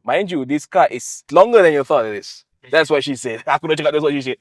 Mind you, this car is longer than you thought it is. That's what she said. Aku dah cakap that's what she said.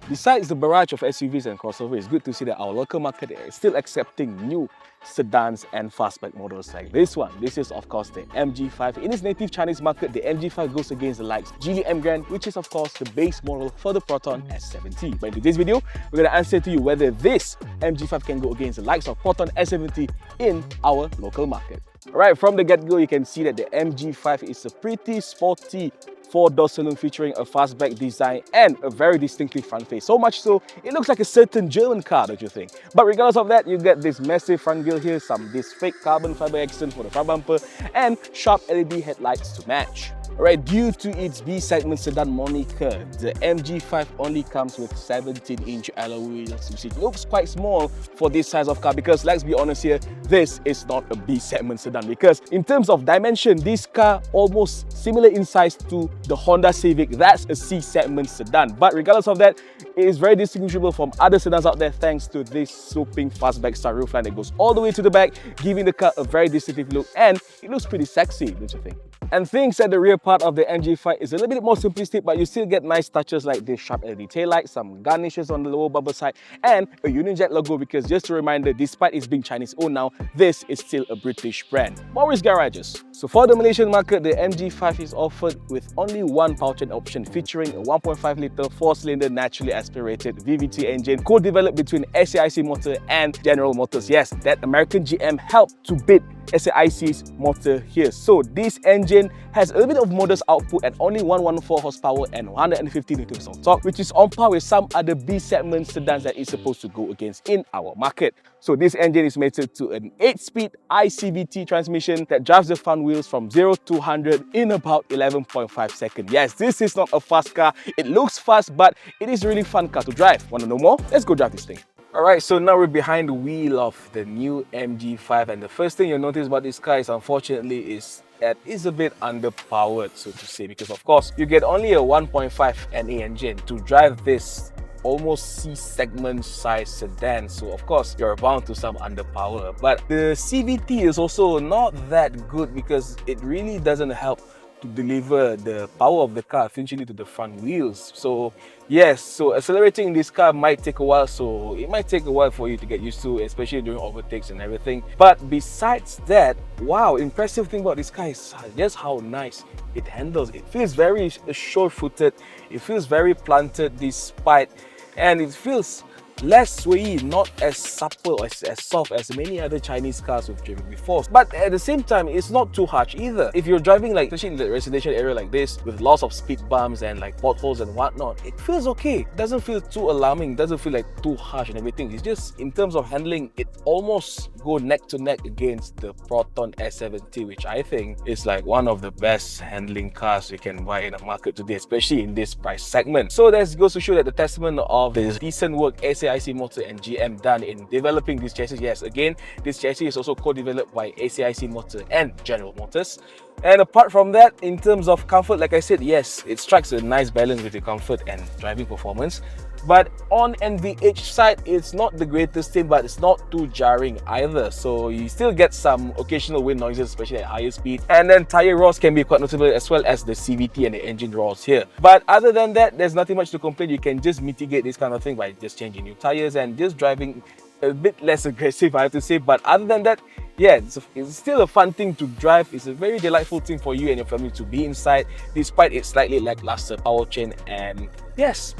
Besides the barrage of SUVs and crossovers, it's good to see that our local market is still accepting new sedans and fastback models like this one. This is of course the MG5. In its native Chinese market, the MG5 goes against the likes Geely M Grand, which is of course the base model for the Proton S70. But in today's video, we're going to answer to you whether this MG5 can go against the likes of Proton S70 in our local market. Alright, from the get-go, you can see that the MG5 is a pretty sporty four-door saloon featuring a fastback design and a very distinctive front face. So much so, it looks like a certain German car, don't you think? But regardless of that, you get this massive front grille here, this fake carbon fiber accent for the front bumper, and sharp LED headlights to match. Alright, due to its B-segment sedan moniker, the MG5 only comes with 17-inch alloy wheels, which it looks quite small for this size of car because let's be honest here, this is not a B-segment sedan because in terms of dimension, this car almost similar in size to the Honda Civic. That's a C-segment sedan. But regardless of that, it is very distinguishable from other sedans out there thanks to this swooping fastback style roofline that goes all the way to the back, giving the car a very distinctive look, and it looks pretty sexy, don't you think? And things at the rear part of the MG5 is a little bit more simplistic, but you still get nice touches like this sharp LED taillight, some garnishes on the lower bumper side, and a Union Jack logo because just a reminder, despite it being Chinese owned now, this is still a British brand. Morris Garages. So for the Malaysian market, the MG5 is offered with only one powertrain option featuring a 1.5-litre 4-cylinder naturally aspirated VVT engine co-developed between SAIC motor and General Motors. Yes, that American GM helped to beat SAIC's motor here. So this engine has a little bit of modest output at only 114 horsepower and 150 Nm of torque, which is on par with some other B-segment sedans that it's supposed to go against in our market. So this engine is mated to an 8-speed ICVT transmission that drives the front wheels from 0 to 100 in about 11.5 seconds. Yes, this is not a fast car. It looks fast, but it is a really fun car to drive. Want to know more? Let's go drive this thing. Alright, so now we're behind the wheel of the new MG5, and the first thing you'll notice about this car is unfortunately is that it's a bit underpowered, so to say, because of course you get only a 1.5 NA engine to drive this almost C-segment size sedan, so of course you're bound to some underpower. But the CVT is also not that good because it really doesn't help to deliver the power of the car essentially to the front wheels. So yes, so accelerating this car might take a while, so it might take a while for you to get used to, especially during overtakes and everything. But besides that, wow, impressive thing about this car is just how nice it handles. It feels very sure-footed, it feels very planted despite, and it feels less swayy, not as supple, as soft as many other Chinese cars we've driven before. But at the same time, it's not too harsh either. If you're driving like, especially in the residential area like this, with lots of speed bumps and like potholes and whatnot, it feels okay. It doesn't feel too alarming, doesn't feel like too harsh and everything. It's just, in terms of handling, it almost go neck to neck against the Proton S70, which I think is like one of the best handling cars you can buy in the market today, especially in this price segment. So that goes to show that the testament of the decent work SAIC Motor and GM done in developing this chassis. Yes, again, this chassis is also co-developed by SAIC Motor and General Motors. And apart from that, in terms of comfort, like I said, yes, it strikes a nice balance with the comfort and driving performance. But on NVH side, it's not the greatest thing, but it's not too jarring either. So you still get some occasional wind noises, especially at higher speed. And then tire roars can be quite noticeable, as well as the CVT and the engine roars here. But other than that, there's nothing much to complain. You can just mitigate this kind of thing by just changing new tires and just driving a bit less aggressive, I have to say. But other than that, yeah, it's still a fun thing to drive. It's a very delightful thing for you and your family to be inside, despite its slightly lackluster powertrain. And yes,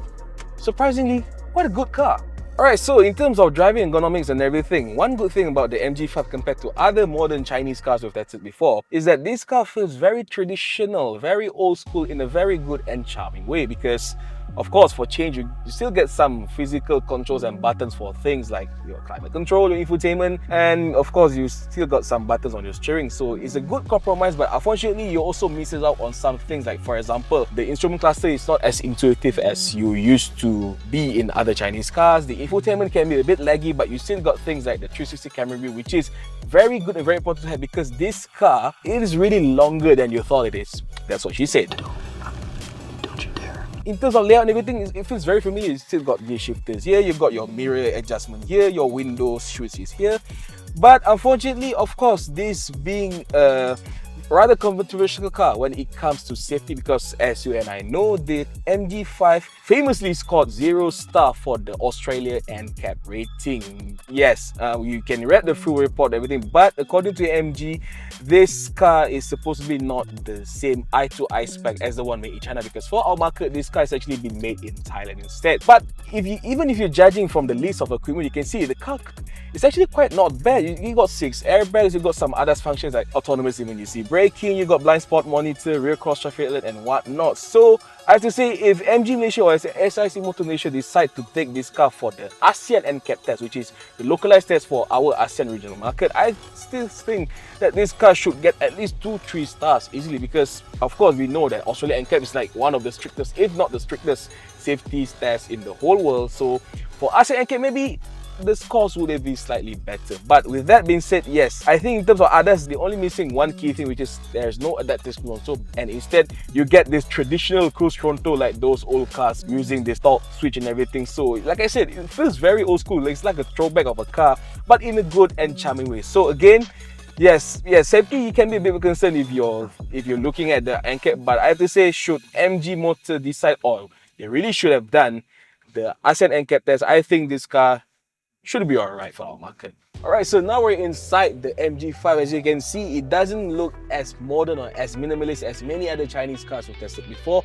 surprisingly, what a good car. Alright, so in terms of driving ergonomics and everything, one good thing about the MG5 compared to other modern Chinese cars we've tested before is that this car feels very traditional, very old school in a very good and charming way, because of course, for change, you still get some physical controls and buttons for things like your climate control, your infotainment, and of course, you still got some buttons on your steering. So it's a good compromise, but unfortunately, you also misses out on some things like, for example, the instrument cluster is not as intuitive as you used to be in other Chinese cars. The infotainment can be a bit laggy, but you still got things like the 360 camera view, which is very good and very important to have because this car, it is really longer than you thought it is. That's what she said. Don't you dare. in terms of layout and everything, it feels very familiar. It's still got gear shifters here, you've got your mirror adjustment here, your window switch is here. But unfortunately, of course, this being a rather controversial car when it comes to safety, because as you and I know, the MG5 famously scored 0 star for the Australia NCAP rating. Yes, you can read the full report and everything, but according to MG, this car is supposedly not the same eye to eye spec as the one made in China, because for our market, this car has actually been made in Thailand instead. But even if you're judging from the list of equipment, you can see the car is actually quite not bad. You got 6 airbags, you got some other functions like autonomous emergency braking, you got blind spot monitor, rear cross traffic alert and whatnot. So I have to say, if MG Malaysia or SIC Motor Malaysia decide to take this car for the ASEAN NCAP test, which is the localized test for our ASEAN regional market, I still think that this car should get at least 2-3 stars easily, because of course we know that Australia NCAP is like one of the strictest, if not the strictest, safety tests in the whole world. So for ASEAN NCAP, maybe the scores would be slightly better. But with that being said, yes, I think in terms of others, the only missing one key thing, which is there's no adaptive cruise control, and instead you get this traditional cruise control like those old cars using this torque switch and everything. So like I said, it feels very old school. It's like a throwback of a car, but in a good and charming way. So again, yes, safety can be a bit of a concern if you're looking at the NCAP, but I have to say, should MG Motor decide, or they really should have done the ASEAN NCAP test, I think this car should be alright for our market. Alright, so now we're inside the MG5. As you can see, it doesn't look as modern or as minimalist as many other Chinese cars we've tested before,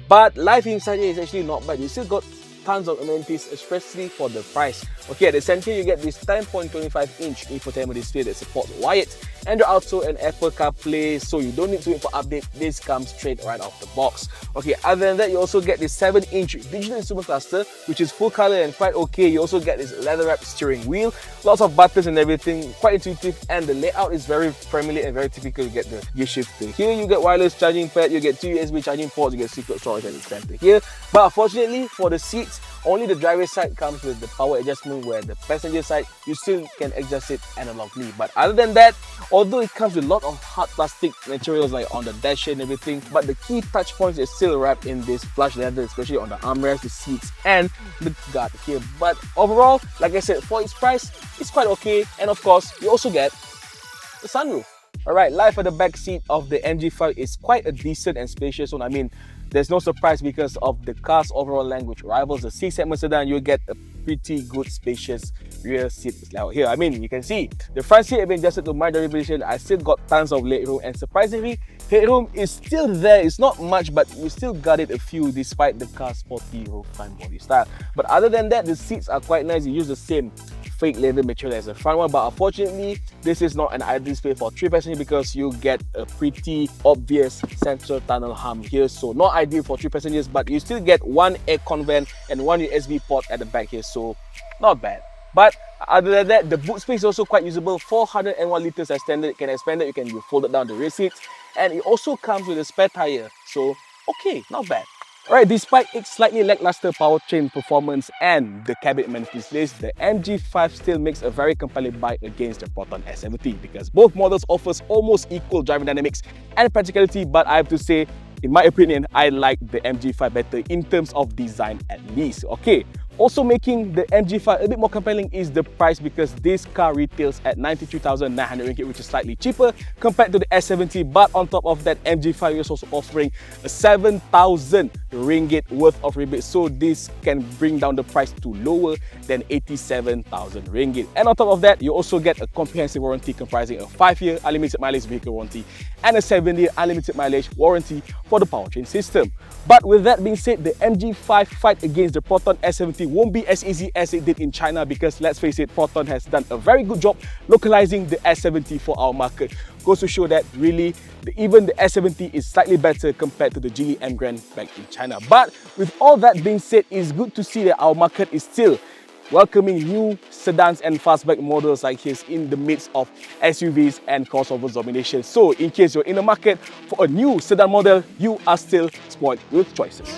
but life inside here is actually not bad. You still got tons of amenities, especially for the price. Okay, at the center you get this 10.25-inch infotainment display that supports wired Android Auto and Apple CarPlay, so you don't need to wait for update. This comes straight right off the box. Okay, other than that, you also get this 7-inch digital instrument cluster, which is full color and quite okay. You also get this leather-wrapped steering wheel, lots of buttons and everything, quite intuitive, and the layout is very familiar and very typical. You get the gear shifter here, you get wireless charging pad, you get 2 USB charging ports, you get secret storage at the center here. But unfortunately, for the seats, only the driver's side comes with the power adjustment, where the passenger side, you still can adjust it analogically. But other than that, although it comes with a lot of hard plastic materials like on the dash and everything, but the key touch points is still wrapped in this plush leather, especially on the armrest, the seats and the guard here. But overall, like I said, for its price, it's quite okay. And of course, you also get the sunroof. Alright, life at the back seat of the MG5 is quite a decent and spacious one. I mean, there's no surprise because of the car's overall length, which rivals the C-segment sedan. You get a pretty good spacious rear seat layout here. I mean, you can see the front seat has been adjusted to my driving position. I still got tons of legroom, and surprisingly, headroom is still there. It's not much, but you still got it a few despite the car's sporty roof front body style. But other than that, the seats are quite nice. You use the same fake leather material as the front one, but unfortunately this is not an ideal space for 3 passengers because you get a pretty obvious central tunnel hump here, so not ideal for 3 passengers, but you still get 1 aircon vent and 1 USB port at the back here, so not bad. But other than that, the boot space is also quite usable. 401 liters as standard. It can expand it, you can fold it down the rear seats, and it also comes with a spare tire, so okay, not bad. Alright, despite its slightly lackluster powertrain performance and the cabin amenities list, the MG5 still makes a very compelling buy against the Proton S70 because both models offers almost equal driving dynamics and practicality, but I have to say, in my opinion, I like the MG5 better in terms of design at least. Okay, also making the MG5 a bit more compelling is the price because this car retails at 93,900 ringgit, which is slightly cheaper compared to the S70, but on top of that, MG5 is also offering a 7,000 ringgit worth of rebate, so this can bring down the price to lower than 87,000 ringgit. And on top of that, you also get a comprehensive warranty comprising a 5-year unlimited mileage vehicle warranty and a 7-year unlimited mileage warranty for the powertrain system. But with that being said, the MG5 fight against the Proton S70 won't be as easy as it did in China because let's face it, Proton has done a very good job localizing the S70 for our market. Goes to show that really even the S70 is slightly better compared to the Geely M Grand back in China. But with all that being said, it's good to see that our market is still welcoming new sedans and fastback models like his in the midst of SUVs and crossover domination. So in case you're in the market for a new sedan model, you are still spoiled with choices.